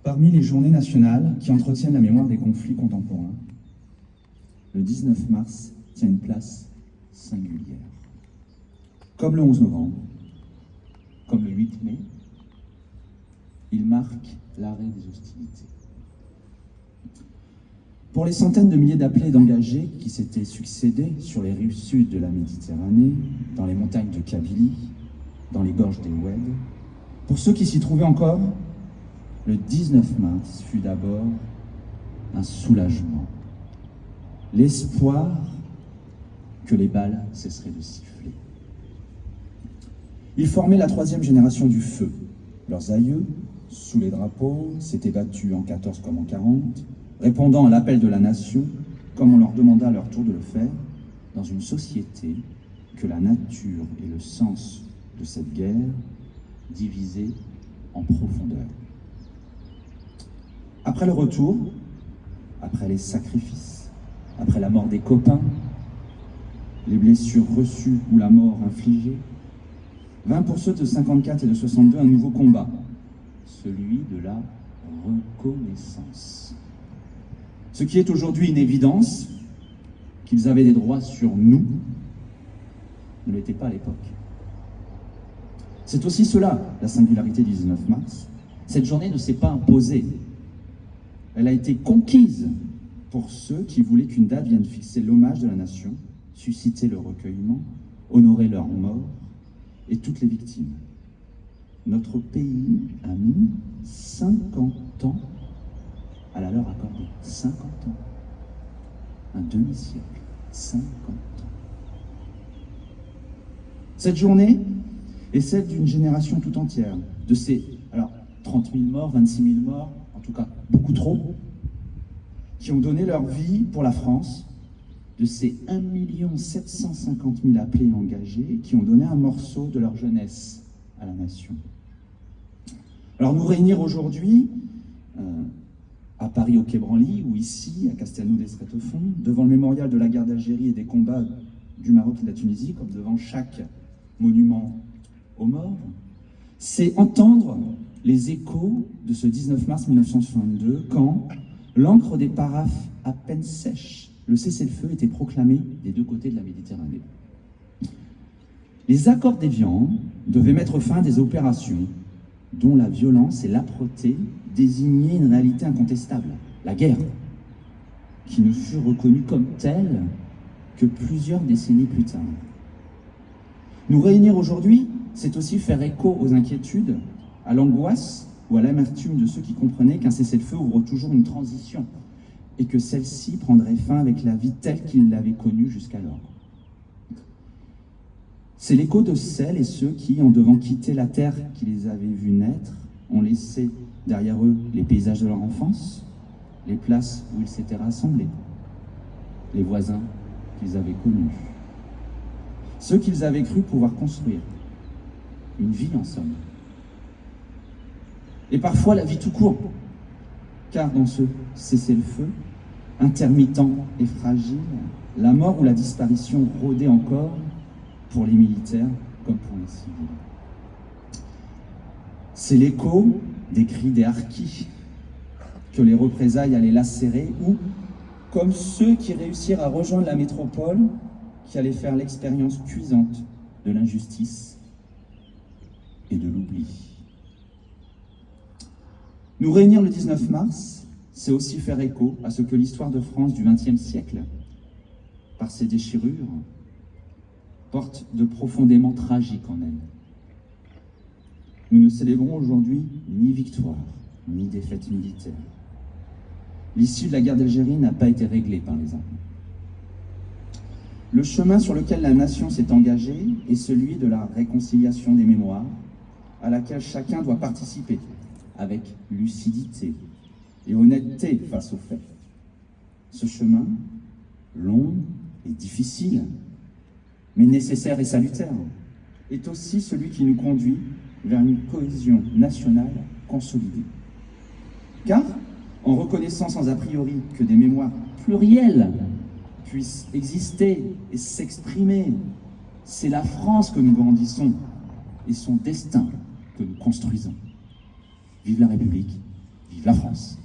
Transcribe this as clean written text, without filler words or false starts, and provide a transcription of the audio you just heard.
Parmi les journées nationales qui entretiennent la mémoire des conflits contemporains, le 19 mars tient une place singulière. Comme le 11 novembre, comme le 8 mai, il marque l'arrêt des hostilités. Pour les centaines de milliers d'appelés et d'engagés qui s'étaient succédés sur les rives sud de la Méditerranée, dans les montagnes de Kabylie, dans les gorges des Oued, pour ceux qui s'y trouvaient encore, le 19 mars fut d'abord un soulagement, l'espoir que les balles cesseraient de siffler. Ils formaient la troisième génération du feu. Leurs aïeux, sous les drapeaux, s'étaient battus en 14 comme en 40, répondant à l'appel de la nation, comme on leur demanda à leur tour de le faire, dans une société que la nature et le sens de cette guerre divisaient en profondeur. Après le retour, après les sacrifices, après la mort des copains, les blessures reçues ou la mort infligée, vint pour ceux de 54 et de 62 un nouveau combat, celui de la reconnaissance. Ce qui est aujourd'hui une évidence, qu'ils avaient des droits sur nous, ne l'était pas à l'époque. C'est aussi cela, la singularité du 19 mars. Cette journée ne s'est pas imposée. Elle a été conquise pour ceux qui voulaient qu'une date vienne fixer l'hommage de la nation, susciter le recueillement, honorer leurs morts et toutes les victimes. Notre pays a mis 50 ans à la leur accorder. 50 ans. Un demi-siècle. 50 ans. Cette journée est celle d'une génération tout entière, de ces 30 000 morts, 26 000 morts, en tout cas beaucoup trop, qui ont donné leur vie pour la France, de ces 1 750 000 appelés et engagés qui ont donné un morceau de leur jeunesse à la nation. Alors nous réunir aujourd'hui, à Paris au Quai Branly, ou ici, à Castelnau-d'Estrétefond, devant le mémorial de la guerre d'Algérie et des combats du Maroc et de la Tunisie, comme devant chaque monument aux morts, c'est entendre les échos de ce 19 mars 1962, quand, l'encre des paraphes à peine sèche, le cessez-le-feu était proclamé des deux côtés de la Méditerranée. Les accords d'Évian devaient mettre fin à des opérations dont la violence et l'âpreté désignaient une réalité incontestable, la guerre, qui ne fut reconnue comme telle que plusieurs décennies plus tard. Nous réunir aujourd'hui, c'est aussi faire écho aux inquiétudes, à l'angoisse ou à l'amertume de ceux qui comprenaient qu'un cessez-le-feu ouvre toujours une transition et que celle-ci prendrait fin avec la vie telle qu'ils l'avaient connue jusqu'alors. C'est l'écho de celles et ceux qui, en devant quitter la terre qui les avait vus naître, ont laissé derrière eux les paysages de leur enfance, les places où ils s'étaient rassemblés, les voisins qu'ils avaient connus, ceux qu'ils avaient cru pouvoir construire, une vie en somme. Et parfois la vie tout court, car dans ce cessez-le-feu, intermittent et fragile, la mort ou la disparition rôdait encore pour les militaires comme pour les civils. C'est l'écho des cris des harkis, que les représailles allaient lacérer, ou comme ceux qui réussirent à rejoindre la métropole, qui allaient faire l'expérience cuisante de l'injustice et de l'oubli. Nous réunir le 19 mars, c'est aussi faire écho à ce que l'histoire de France du XXe siècle, par ses déchirures, porte de profondément tragique en elle. Nous ne célébrons aujourd'hui ni victoire, ni défaite militaire. L'issue de la guerre d'Algérie n'a pas été réglée par les armes. Le chemin sur lequel la nation s'est engagée est celui de la réconciliation des mémoires, à laquelle chacun doit participer, avec lucidité et honnêteté face aux faits. Ce chemin, long et difficile, mais nécessaire et salutaire, est aussi celui qui nous conduit vers une cohésion nationale consolidée. Car, en reconnaissant sans a priori que des mémoires plurielles puissent exister et s'exprimer, c'est la France que nous grandissons et son destin que nous construisons. Vive la République, vive Vive la France!